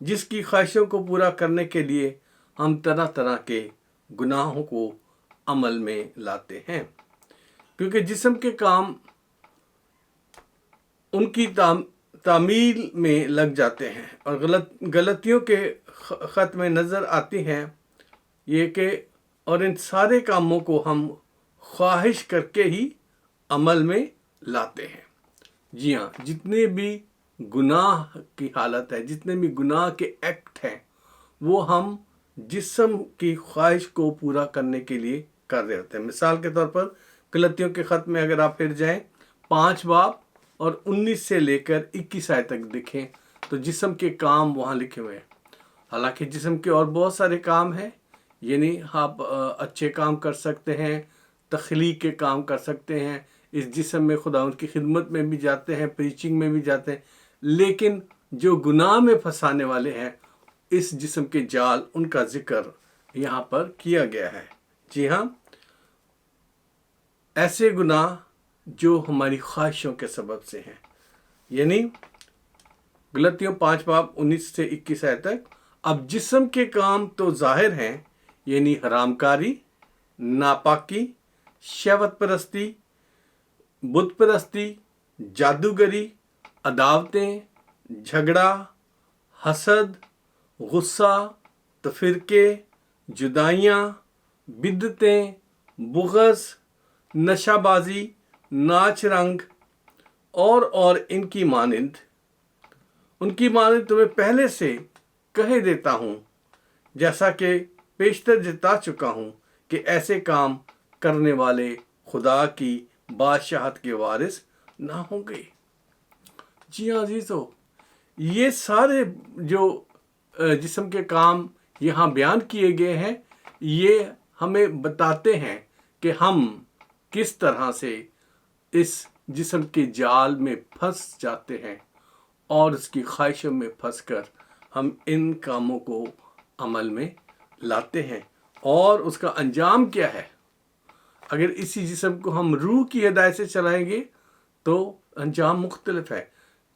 جس کی خواہشوں کو پورا کرنے کے لیے ہم طرح طرح کے گناہوں کو عمل میں لاتے ہیں، کیونکہ جسم کے کام ان کی تعمیل میں لگ جاتے ہیں اور غلطیوں کے خط میں نظر آتی ہیں یہ کہ اور ان سارے کاموں کو ہم خواہش کر کے ہی عمل میں لاتے ہیں۔ جی ہاں، جتنے بھی گناہ کی حالت ہے، جتنے بھی گناہ کے ایکٹ ہیں، وہ ہم جسم کی خواہش کو پورا کرنے کے لیے کر رہے ہوتے ہیں۔ مثال کے طور پر غلطیوں کے خط میں اگر آپ پھر جائیں 5 باب اور 19 سے لے کر 21 آیت تک دیکھیں تو جسم کے کام وہاں لکھے ہوئے ہیں۔ حالانکہ جسم کے اور بہت سارے کام ہیں، یعنی آپ اچھے کام کر سکتے ہیں، تخلیق کے کام کر سکتے ہیں، اس جسم میں خداوند کی خدمت میں بھی جاتے ہیں، پریچنگ میں بھی جاتے ہیں، لیکن جو گناہ میں پھنسانے والے ہیں اس جسم کے جال، ان کا ذکر یہاں پر کیا گیا ہے۔ جی ہاں، ایسے گناہ جو ہماری خواہشوں کے سبب سے ہیں، یعنی غلطیوں 5 باب 19 سے 21 آیت تک۔ اب جسم کے کام تو ظاہر ہیں، یعنی حرام کاری، ناپاکی، شہوت پرستی، بت پرستی، جادوگری، عداوتیں، جھگڑا، حسد، غصہ، تفرقے، جدائیاں، بدعتیں، بغض، نشہ بازی، ناچ رنگ اور ان کی مانند تمہیں پہلے سے کہہ دیتا ہوں، جیسا کہ پیشتر جتا چکا ہوں کہ ایسے کام کرنے والے خدا کی بادشاہت کے وارث نہ ہوں گے۔ جی ہاں عزیزو، یہ سارے جو جسم کے کام یہاں بیان کیے گئے ہیں، یہ ہمیں بتاتے ہیں کہ ہم کس طرح سے اس جسم کے جال میں پھنس جاتے ہیں اور اس کی خواہشوں میں پھنس کر ہم ان کاموں کو عمل میں لاتے ہیں، اور اس کا انجام کیا ہے؟ اگر اسی جسم کو ہم روح کی ہدایت سے چلائیں گے تو انجام مختلف ہے،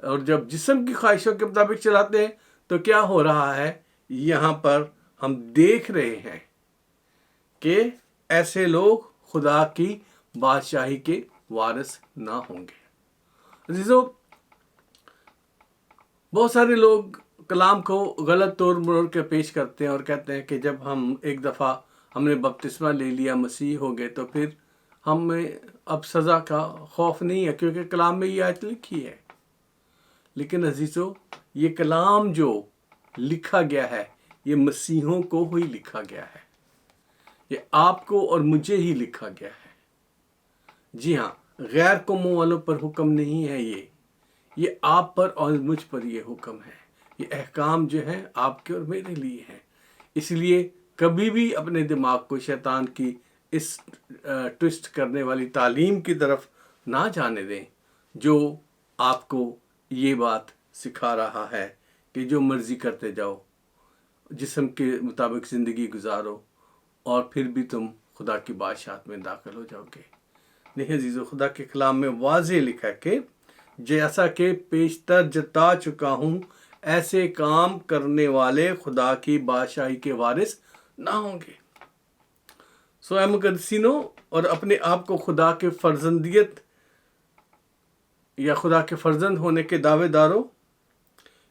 اور جب جسم کی خواہشوں کے مطابق چلاتے ہیں تو کیا ہو رہا ہے؟ یہاں پر ہم دیکھ رہے ہیں کہ ایسے لوگ خدا کی بادشاہی کے وارث نہ ہوں گے۔ عزیزو، بہت سارے لوگ کلام کو غلط طور مروڑ کے پیش کرتے ہیں اور کہتے ہیں کہ جب ہم ایک دفعہ ہم نے بپتسمہ لے لیا، مسیح ہو گئے، تو پھر ہمیں اب سزا کا خوف نہیں ہے، کیونکہ کلام میں یہ آیت لکھی ہے۔ لیکن عزیزو، یہ کلام جو لکھا گیا ہے یہ مسیحوں کو ہی لکھا گیا ہے، یہ آپ کو اور مجھے ہی لکھا گیا ہے۔ جی ہاں، غیر قوموں والوں پر حکم نہیں ہے، یہ آپ پر اور مجھ پر یہ حکم ہے۔ یہ احکام جو ہیں آپ کے اور میرے لیے ہیں۔ اس لیے کبھی بھی اپنے دماغ کو شیطان کی اس ٹوسٹ کرنے والی تعلیم کی طرف نہ جانے دیں جو آپ کو یہ بات سکھا رہا ہے کہ جو مرضی کرتے جاؤ، جسم کے مطابق زندگی گزارو اور پھر بھی تم خدا کی بادشاہت میں داخل ہو جاؤ گے۔ نہیں عزیزو، خدا کے کلام میں واضح لکھا ہے کہ جیسا کہ پیشتر جتا چکا ہوں ایسے کام کرنے والے خدا کی بادشاہی کے وارث نہ ہوں گے۔ سو اے مقدسینوں اور اپنے آپ کو خدا کے فرزندیت یا خدا کے فرزند ہونے کے دعوے داروں،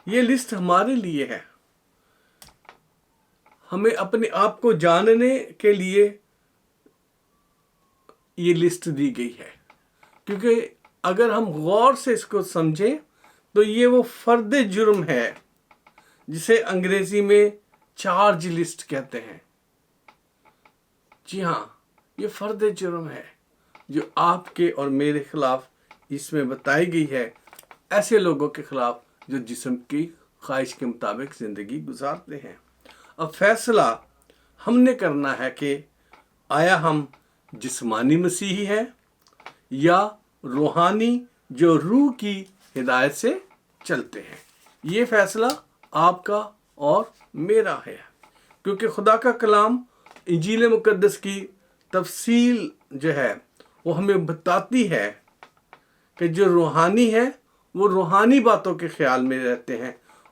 یہ لسٹ ہمارے لیے ہے۔ ہمیں اپنے آپ کو جاننے کے لیے یہ لسٹ دی گئی ہے، کیونکہ اگر ہم غور سے اس کو سمجھیں تو یہ وہ فرد جرم ہے جسے انگریزی میں چارج لسٹ کہتے ہیں۔ جی ہاں، یہ فرد جرم ہے جو آپ کے اور میرے خلاف اس میں بتائی گئی ہے، ایسے لوگوں کے خلاف جو جسم کی خواہش کے مطابق زندگی گزارتے ہیں۔ اب فیصلہ ہم نے کرنا ہے کہ آیا ہم جسمانی مسیحی ہیں یا روحانی جو روح کی ہدایت سے چلتے ہیں۔ یہ فیصلہ آپ کا اور میرا ہے، کیونکہ خدا کا کلام انجیل مقدس کی تفصیل جو ہے وہ ہمیں بتاتی ہے کہ جو روحانی ہے وہ روحانی باتوں کے خیال میں رہتے ہیں،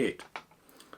8।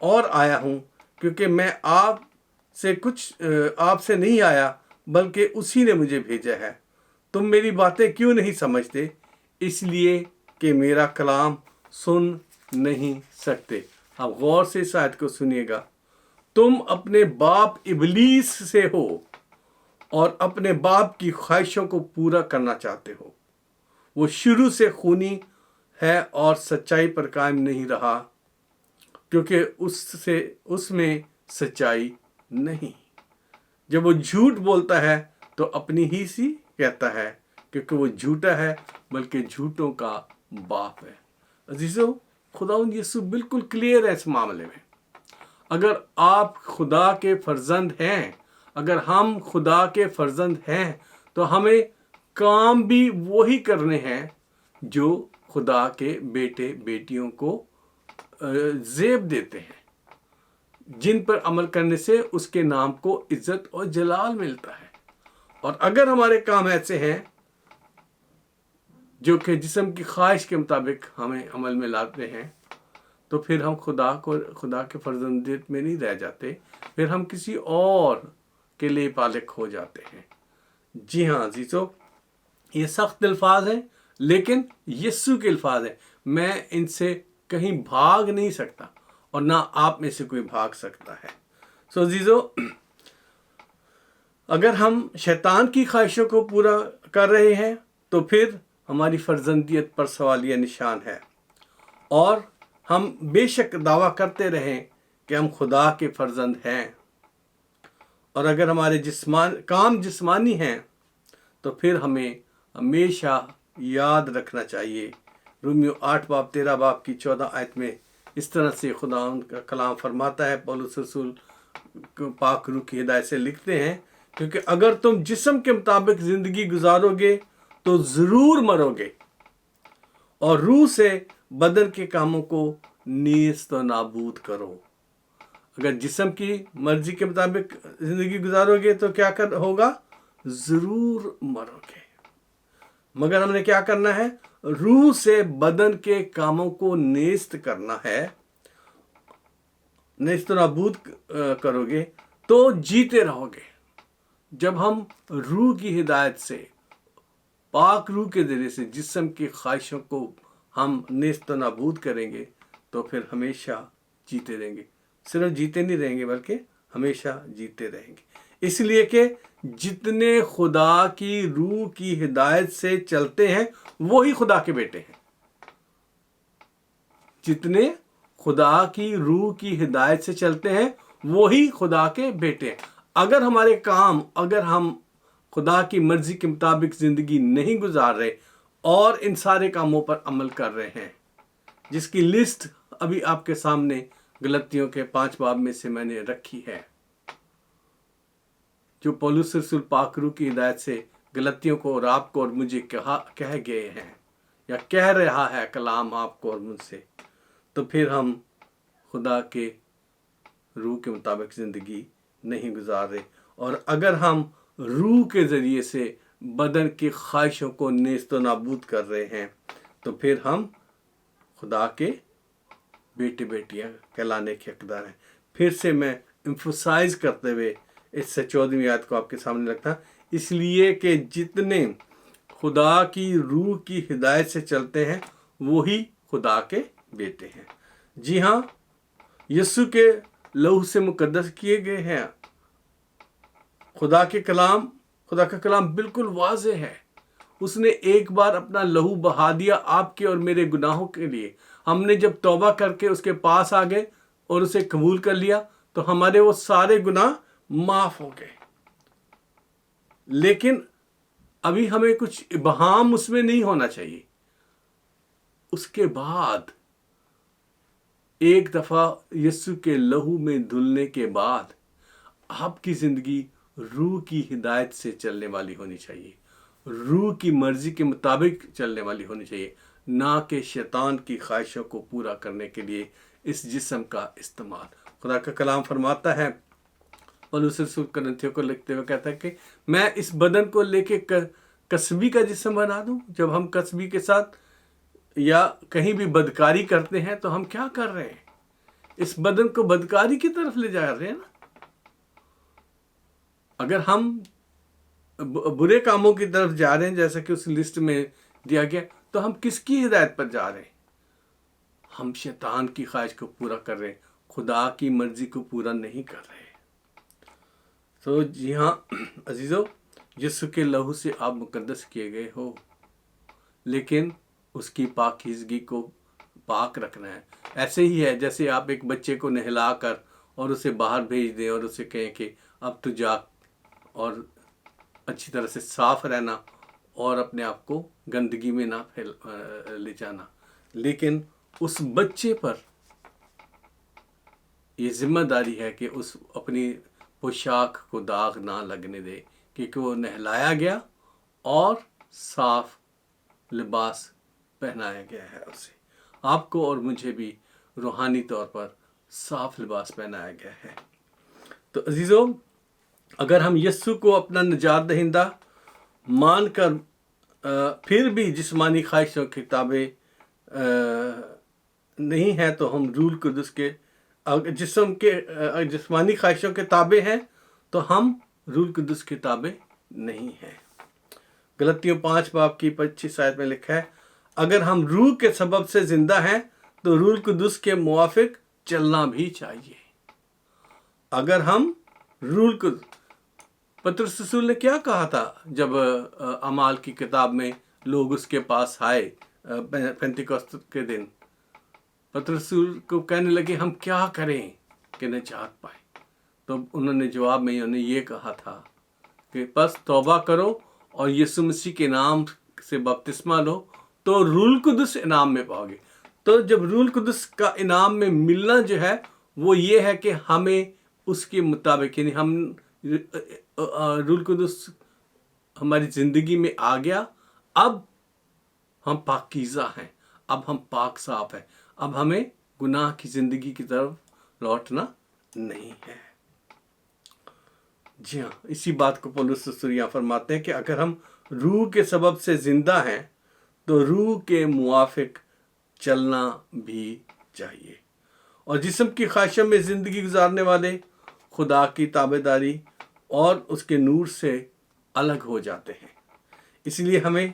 اور آیا ہوں، کیونکہ میں آپ سے نہیں آیا بلکہ اسی نے مجھے بھیجا ہے۔ تم میری باتیں کیوں نہیں سمجھتے؟ اس لیے کہ میرا کلام سن نہیں سکتے۔ اب غور سے اس آیت کو سنیے گا۔ تم اپنے باپ ابلیس سے ہو اور اپنے باپ کی خواہشوں کو پورا کرنا چاہتے ہو۔ وہ شروع سے خونی ہے اور سچائی پر قائم نہیں رہا، کیونکہ اس میں سچائی نہیں۔ جب وہ جھوٹ بولتا ہے تو اپنی ہی سی کہتا ہے، کیونکہ وہ جھوٹا ہے بلکہ جھوٹوں کا باپ ہے۔ عزیزو، خداوند یسوع بالکل کلیئر ہے اس معاملے میں۔ اگر آپ خدا کے فرزند ہیں، اگر ہم خدا کے فرزند ہیں، تو ہمیں کام بھی وہی کرنے ہیں جو خدا کے بیٹے بیٹیوں کو زیب دیتے ہیں، جن پر عمل کرنے سے اس کے نام کو عزت اور جلال ملتا ہے۔ اور اگر ہمارے کام ایسے ہیں جو کہ جسم کی خواہش کے مطابق ہمیں عمل میں لاتے ہیں، تو پھر ہم خدا کے فرزندیت میں نہیں رہ جاتے، پھر ہم کسی اور کے لیے پالک ہو جاتے ہیں۔ جی ہاں عزیزو، یہ سخت الفاظ ہیں لیکن یسوع کے الفاظ ہیں۔ میں ان سے کہیں بھاگ نہیں سکتا اور نہ آپ میں سے کوئی بھاگ سکتا ہے۔ عزیزو، اگر ہم شیطان کی خواہشوں کو پورا کر رہے ہیں تو پھر ہماری فرزندیت پر سوالیہ نشان ہے، اور ہم بے شک دعویٰ کرتے رہیں کہ ہم خدا کے فرزند ہیں، اور اگر ہمارے کام جسمانی ہیں تو پھر ہمیں ہمیشہ یاد رکھنا چاہیے۔ رومیو 8 باب 13 باب کی 14 آیت میں اس طرح سے خدا ان کا کلام فرماتا ہے، پولس رسول پاک روح کی ہدایت سے لکھتے ہیں، کیونکہ اگر تم جسم کے مطابق زندگی گزارو گے تو ضرور مرو گے، اور روح سے بدن کے کاموں کو نیست و نابود کرو۔ اگر جسم کی مرضی کے مطابق زندگی گزارو گے تو کیا ہوگا؟ ضرور مرو گے۔ مگر ہم نے کیا کرنا ہے؟ روح سے بدن کے کاموں کو نیست کرنا ہے۔ نیست و نابود کرو گے تو جیتے رہو گے۔ جب ہم روح کی ہدایت سے، پاک روح کے ذریعے سے جسم کی خواہشوں کو ہم نیست و نابود کریں گے تو پھر ہمیشہ جیتے رہیں گے۔ صرف جیتے نہیں رہیں گے بلکہ ہمیشہ جیتے رہیں گے، اس لیے کہ جتنے خدا کی روح کی ہدایت سے چلتے ہیں وہی خدا کے بیٹے ہیں۔ جتنے خدا کی روح کی ہدایت سے چلتے ہیں وہی خدا کے بیٹے ہیں۔ اگر ہمارے کام، اگر ہم خدا کی مرضی کے مطابق زندگی نہیں گزار رہے اور ان سارے کاموں پر عمل کر رہے ہیں، جس کی لسٹ ابھی آپ کے سامنے غلطیوں کے 5 باب میں سے میں نے رکھی ہے، جو پولس رسول پاک روح کی ہدایت سے غلطیوں کو اور آپ کو اور مجھے کہہ گئے ہیں، یا کہہ رہا ہے کلام آپ کو اور مجھ سے، تو پھر ہم خدا کے روح کے مطابق زندگی نہیں گزار رہے۔ اور اگر ہم روح کے ذریعے سے بدن کی خواہشوں کو نیست و نابود کر رہے ہیں تو پھر ہم خدا کے بیٹے بیٹیاں کہلانے کے حقدار ہیں۔ پھر سے میں ایمفسائز کرتے ہوئے اس سے 14ویں آیت کو آپ کے سامنے رکھتا، اس لیے کہ جتنے خدا کی روح کی ہدایت سے چلتے ہیں وہی خدا کے بیٹے ہیں۔ جی ہاں، یسوع کے لہو سے مقدس کیے گئے ہیں۔ خدا کا کلام بالکل واضح ہے۔ اس نے ایک بار اپنا لہو بہا دیا آپ کے اور میرے گناہوں کے لیے۔ ہم نے جب توبہ کر کے اس کے پاس آ گئے اور اسے قبول کر لیا تو ہمارے وہ سارے گناہ معاف ہو گئے۔ لیکن ابھی ہمیں کچھ ابہام اس میں نہیں ہونا چاہیے۔ اس کے بعد ایک دفعہ یسوع کے لہو میں دھلنے کے بعد آپ کی زندگی روح کی ہدایت سے چلنے والی ہونی چاہیے، روح کی مرضی کے مطابق چلنے والی ہونی چاہیے، نہ کہ شیطان کی خواہشوں کو پورا کرنے کے لیے اس جسم کا استعمال۔ خدا کا کلام فرماتا ہے، پولس رسول کرنتھیوں کو لکھتے ہوئے کہتا ہے کہ میں اس بدن کو لے کے کسبی کا جسم بنا دوں۔ جب ہم کسبی کے ساتھ یا کہیں بھی بدکاری کرتے ہیں تو ہم کیا کر رہے ہیں؟ اس بدن کو بدکاری کی طرف لے جا رہے ہیں نا. اگر ہم برے کاموں کی طرف جا رہے ہیں جیسا کہ اس لسٹ میں دیا گیا، تو ہم کس کی ہدایت پر جا رہے ہیں؟ ہم شیطان کی خواہش کو پورا کر رہے ہیں، خدا کی مرضی کو پورا نہیں کر رہے. تو جی ہاں عزیزو، یسوع کے لہو سے آپ مقدس کیے گئے ہو، لیکن اس کی پاکیزگی کو پاک رکھنا ہے. ایسے ہی ہے جیسے آپ ایک بچے کو نہلا کر اور اسے باہر بھیج دیں اور اسے کہیں کہ اب تو جا اور اچھی طرح سے صاف رہنا اور اپنے آپ کو گندگی میں نہ لے جانا. لیکن اس بچے پر یہ ذمہ داری ہے کہ اس اپنی پوشاک کو داغ نہ لگنے دے، کیونکہ وہ نہلایا گیا اور صاف لباس پہنایا گیا ہے اسے. آپ کو اور مجھے بھی روحانی طور پر صاف لباس پہنایا گیا ہے. تو عزیزو، اگر ہم یسوع کو اپنا نجات دہندہ مان کر پھر بھی جسمانی خواہشوں کی تابع نہیں ہے تو ہم روح القدس کے جسمانی خواہشوں کے تابع ہیں تو ہم روح القدس کے تابع نہیں ہیں. غلطیوں 5 باب کی 25 آیت میں لکھا ہے، اگر ہم روح کے سبب سے زندہ ہیں تو روح القدس کے موافق چلنا بھی چاہیے. اگر ہم روح القدس، پطرس رسول نے کیا کہا تھا جب اعمال کی کتاب میں لوگ اس کے پاس آئے پینتیکوست کے دن؟ پطرس رسول کو کہنے لگے ہم کیا کریں کہ نجات پائیں؟ تو انہوں نے جواب میں انہیں یہ کہا تھا کہ بس توبہ کرو اور یسوع مسیح کے نام سے بپتسمہ لو تو روح القدس انعام میں پاؤ گے. تو جب روح القدس کا انعام میں ملنا جو ہے وہ یہ ہے کہ ہمیں اس کے مطابق، یعنی ہم روح القدس ہماری زندگی میں آ گیا، اب ہم پاکیزہ ہیں، اب ہم پاک صاف ہیں، اب ہمیں گناہ کی زندگی کی طرف لوٹنا نہیں ہے. جی ہاں، اسی بات کو پولس رسول یہاں فرماتے ہیں کہ اگر ہم روح کے سبب سے زندہ ہیں تو روح کے موافق چلنا بھی چاہیے. اور جسم کی خواہشوں میں زندگی گزارنے والے خدا کی تابعداری اور اس کے نور سے الگ ہو جاتے ہیں. اس لیے ہمیں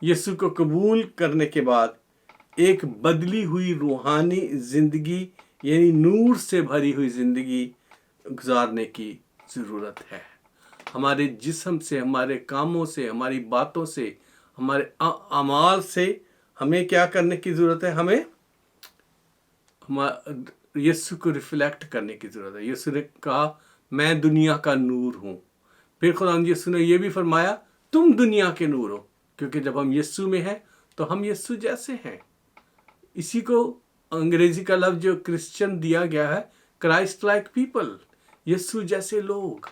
یسوع کو قبول کرنے کے بعد ایک بدلی ہوئی روحانی زندگی، یعنی نور سے بھری ہوئی زندگی گزارنے کی ضرورت ہے. ہمارے جسم سے، ہمارے کاموں سے، ہماری باتوں سے، ہمارے اعمال سے ہمیں کیا کرنے کی ضرورت ہے؟ ہمیں یسوع کو ریفلیکٹ کرنے کی ضرورت ہے. یسوع نے کہا میں دنیا کا نور ہوں. پھر خدا یسوع نے یہ بھی فرمایا تم دنیا کے نور ہو، کیونکہ جب ہم یسوع میں ہیں تو ہم یسوع جیسے ہیں. اسی کو انگریزی کا لفظ جو کرسچن دیا گیا ہے، کرائسٹ لائک پیپل، یسوع جیسے لوگ.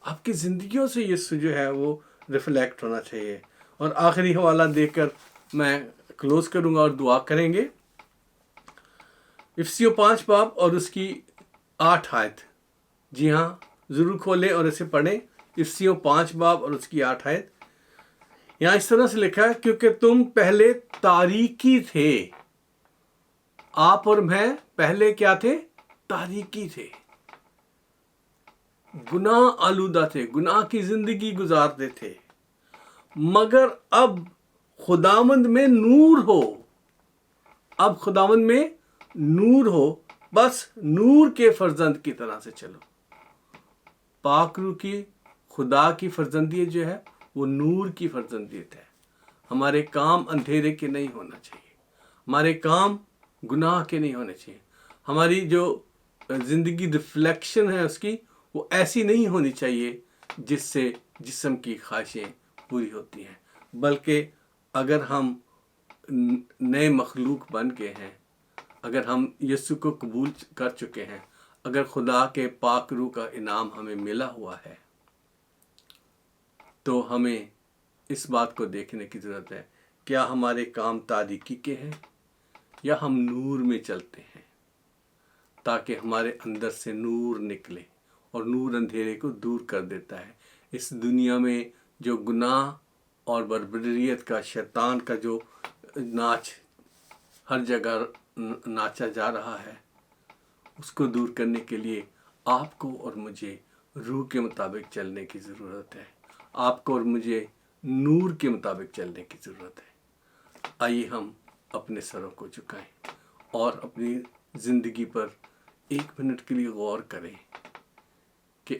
آپ کی زندگیوں سے یسوع جو ہے وہ ریفلیکٹ ہونا چاہیے. اور آخری حوالہ دے کر میں کلوز کروں گا اور دعا کریں گے. افسیوں 5 باب اور اس کی 8 آیت. جی ہاں، ضرور کھولیں اور اسے پڑھیں. افسیوں 5 باب اور اس کی 8 آیت. یہاں اس طرح سے لکھا ہے، کیونکہ تم پہلے تاریکی تھے. آپ اور میں پہلے کیا تھے؟ تاریکی تھے، گناہ آلودہ تھے، گناہ کی زندگی گزارتے تھے. مگر اب خداوند میں نور ہو. اب خداوند میں نور ہو، بس نور کے فرزند کی طرح سے چلو. پاک روح کی خدا کی فرزندیت جو ہے وہ نور کی فرزندیت ہے. ہمارے کام اندھیرے کے نہیں ہونا چاہیے، ہمارے کام گناہ کے نہیں ہونے چاہیے. ہماری جو زندگی ریفلیکشن ہے اس کی، وہ ایسی نہیں ہونی چاہیے جس سے جسم کی خواہشیں پوری ہوتی ہیں. بلکہ اگر ہم نئے مخلوق بن گئے ہیں، اگر ہم یسوع کو قبول کر چکے ہیں، اگر خدا کے پاک روح کا انعام ہمیں ملا ہوا ہے، تو ہمیں اس بات کو دیکھنے کی ضرورت ہے کیا ہمارے کام تاریکی کے ہیں یا ہم نور میں چلتے ہیں، تاکہ ہمارے اندر سے نور نکلے. اور نور اندھیرے کو دور کر دیتا ہے. اس دنیا میں جو گناہ اور بربریت کا، شیطان کا جو ناچ ہر جگہ ناچا جا رہا ہے، اس کو دور کرنے کے لیے آپ کو اور مجھے روح کے مطابق چلنے کی ضرورت ہے، آپ کو اور مجھے نور کے مطابق چلنے کی ضرورت ہے۔ آئیے ہم اپنے سروں کو جھکائیں اور اپنی زندگی پر 1 منٹ کے لیے غور کریں کہ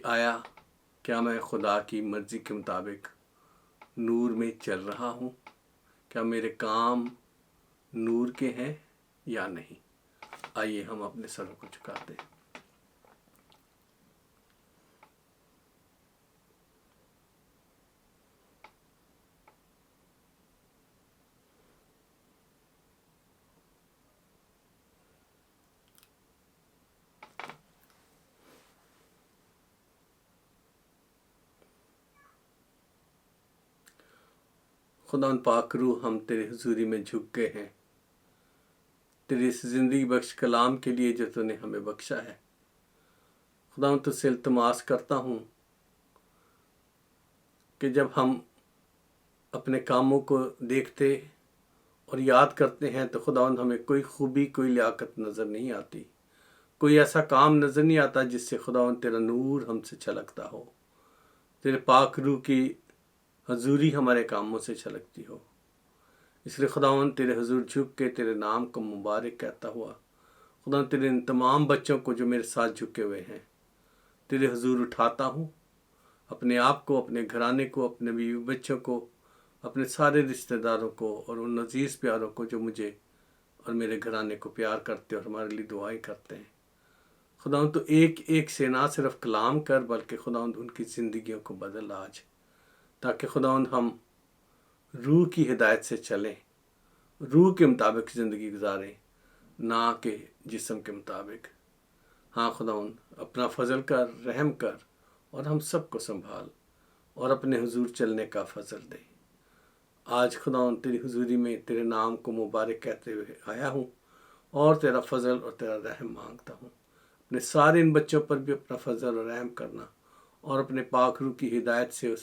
کیا میں خدا کی مرضی کے مطابق نور میں چل رہا ہوں؟ کیا میرے کام نور کے ہیں یا نہیں؟ آئیے ہم اپنے سروں کو جھکاتے ہیں۔ خدا پاک روح، ہم تیرے حضوری میں جھک گئے ہیں تیرے اس زندگی بخش کلام کے لیے جو تو نے ہمیں بخشا ہے۔ خدا تجھ سے التماس کرتا ہوں کہ جب ہم اپنے کاموں کو دیکھتے اور یاد کرتے ہیں تو خدا ہمیں کوئی خوبی، کوئی لیاقت نظر نہیں آتی، کوئی ایسا کام نظر نہیں آتا جس سے خدا تیرا نور ہم سے چھلکتا ہو، تیرے پاک روح کی حضوری ہمارے کاموں سے چھلکتی ہو۔ اس لیے خداوند تیرے حضور جھک کے تیرے نام کو مبارک کہتا ہوا، خدا تیرے ان تمام بچوں کو جو میرے ساتھ جھکے ہوئے ہیں تیرے حضور اٹھاتا ہوں، اپنے آپ کو، اپنے گھرانے کو، اپنے بیوی بچوں کو، اپنے سارے رشتہ داروں کو اور ان عزیز پیاروں کو جو مجھے اور میرے گھرانے کو پیار کرتے اور ہمارے لیے دعائیں کرتے ہیں۔ خداوند تو ایک ایک سے نہ صرف کلام کر بلکہ خداوند ان کی زندگیوں کو بدل آج، تاکہ خداوند ہم روح کی ہدایت سے چلیں، روح کے مطابق زندگی گزاریں، نہ کہ جسم کے مطابق۔ ہاں خداوند اپنا فضل کر، رحم کر اور ہم سب کو سنبھال اور اپنے حضور چلنے کا فضل دے۔ آج خداوند تیری حضوری میں تیرے نام کو مبارک کہتے ہوئے آیا ہوں اور تیرا فضل اور تیرا رحم مانگتا ہوں۔ اپنے سارے ان بچوں پر بھی اپنا فضل اور رحم کرنا اور اپنے پاک روح کی ہدایت سے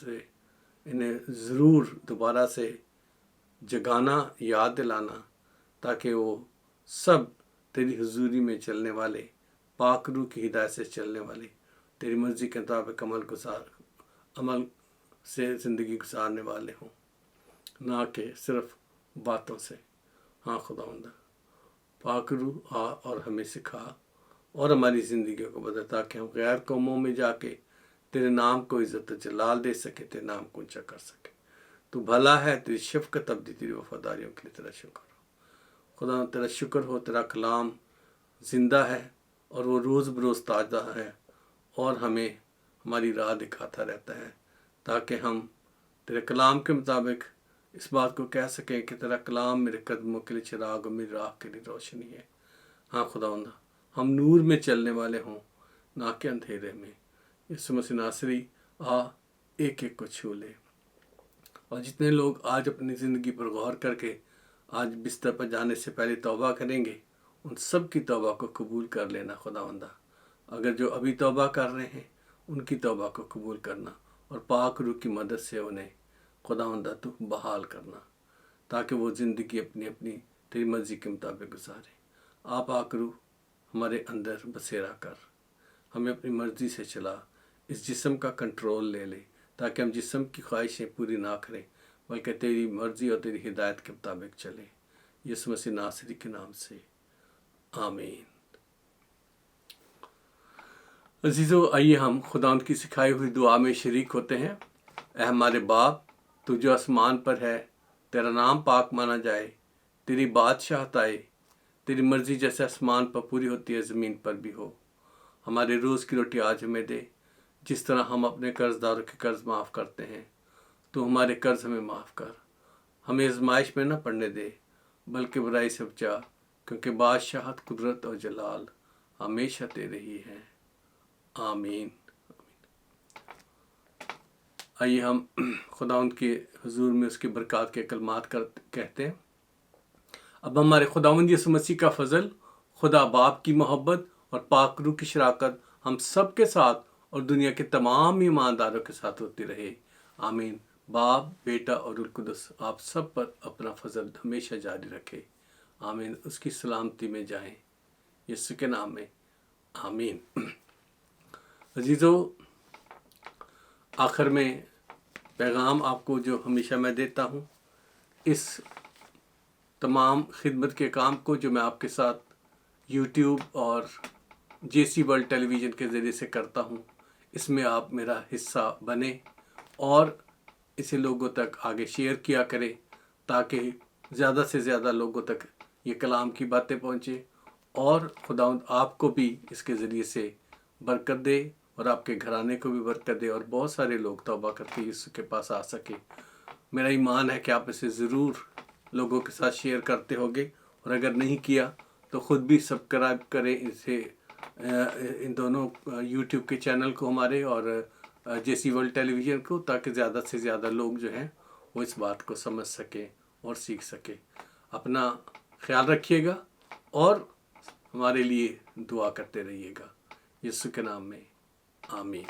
انہیں ضرور دوبارہ سے جگانا، یاد دلانا، تاکہ وہ سب تیری حضوری میں چلنے والے، پاک روح کی ہدایت سے چلنے والے، تیری مرضی کے مطابق عمل سے زندگی گزارنے والے ہوں، نہ کہ صرف باتوں سے۔ ہاں خداوند پاک روح آ اور ہمیں سکھا اور ہماری زندگیوں کو بدل، تاکہ ہم غیر قوموں میں جا کے تیرے نام کو عزت و جلال دے سکے، تیرے نام کو اونچا کر سکے۔ تو بھلا ہے، تیری شفقت ابدی، تیری وفاداریوں کے لیے تیرا شکر ہو۔ خدا تیرا شکر ہو، تیرا کلام زندہ ہے اور وہ روز بروز تازہ ہے اور ہمیں ہماری راہ دکھاتا رہتا ہے، تاکہ ہم تیرے کلام کے مطابق اس بات کو کہہ سکیں کہ تیرا کلام میرے قدموں کے لیے چراغ اور میری راہ کے لیے روشنی ہے۔ ہاں خداوند ہم نور میں چلنے والے ہوں، نہ کہ اندھیرے میں۔ یسوع مسیح ناصری آ ایک ایک کو چھو لے، اور جتنے لوگ آج اپنی زندگی پر غور کر کے آج بستر پر جانے سے پہلے توبہ کریں گے، ان سب کی توبہ کو قبول کر لینا خداوندہ۔ اگر جو ابھی توبہ کر رہے ہیں ان کی توبہ کو قبول کرنا اور پاک روح کی مدد سے انہیں خداوندہ تو بحال کرنا، تاکہ وہ زندگی اپنی اپنی تیری مرضی کے مطابق گزارے۔ آپ پاک روح ہمارے اندر بسیرا کر، ہمیں اپنی مرضی سے چلا، اس جسم کا کنٹرول لے لے، تاکہ ہم جسم کی خواہشیں پوری نہ کریں بلکہ تیری مرضی اور تیری ہدایت کے مطابق چلیں۔ یسوع مسیح ناصری کے نام سے آمین۔ عزیزو، آئیے ہم خداوند کی سکھائی ہوئی دعا میں شریک ہوتے ہیں۔ اے ہمارے باپ، تو جو آسمان پر ہے، تیرا نام پاک مانا جائے، تیری بادشاہت آئے، تیری مرضی جیسے آسمان پر پوری ہوتی ہے زمین پر بھی ہو۔ ہمارے روز کی روٹی آج ہمیں دے، جس طرح ہم اپنے قرض داروں کے قرض معاف کرتے ہیں، تو ہمارے قرض ہمیں معاف کر، ہمیں آزمائش میں نہ پڑنے دے بلکہ برائی سے بچا، کیونکہ بادشاہت، قدرت اور جلال ہمیشہ تیرے ہی ہیں۔ آمین۔ آئیے ہم خداوند کے حضور میں اس کے برکات کے کلمات کہتے ہیں۔ اب ہمارے خداوند یسوع مسیح کا فضل، خدا باپ کی محبت اور پاک روح کی شراکت ہم سب کے ساتھ اور دنیا کے تمام ایمانداروں کے ساتھ ہوتی رہے۔ آمین۔ باپ، بیٹا اور روح القدس آپ سب پر اپنا فضل ہمیشہ جاری رکھے۔ آمین۔ اس کی سلامتی میں جائیں، یسوع کے نام میں آمین۔ عزیزو، آخر میں پیغام آپ کو جو ہمیشہ میں دیتا ہوں، اس تمام خدمت کے کام کو جو میں آپ کے ساتھ یوٹیوب اور جے سی ورلڈ ٹیلی ویژن کے ذریعے سے کرتا ہوں، اس میں آپ میرا حصہ بنیں اور اسے لوگوں تک آگے شیئر کیا کریں تاکہ زیادہ سے زیادہ لوگوں تک یہ کلام کی باتیں پہنچے اور خداوند آپ کو بھی اس کے ذریعے سے برکت دے اور آپ کے گھرانے کو بھی برکت دے اور بہت سارے لوگ توبہ کر کے یسوع کے پاس آ سکے۔ میرا ایمان ہے کہ آپ اسے ضرور لوگوں کے ساتھ شیئر کرتے ہوگے، اور اگر نہیں کیا تو خود بھی سبسکرائب کریں اسے، ان دونوں یوٹیوب کے چینل کو ہمارے اور جے سی ورلڈ ٹیلی ویژن کو، تاکہ زیادہ سے زیادہ لوگ جو ہیں وہ اس بات کو سمجھ سکیں اور سیکھ سکیں۔ اپنا خیال رکھیے گا اور ہمارے لیے دعا کرتے رہیے گا، یسوع کے نام میں آمین۔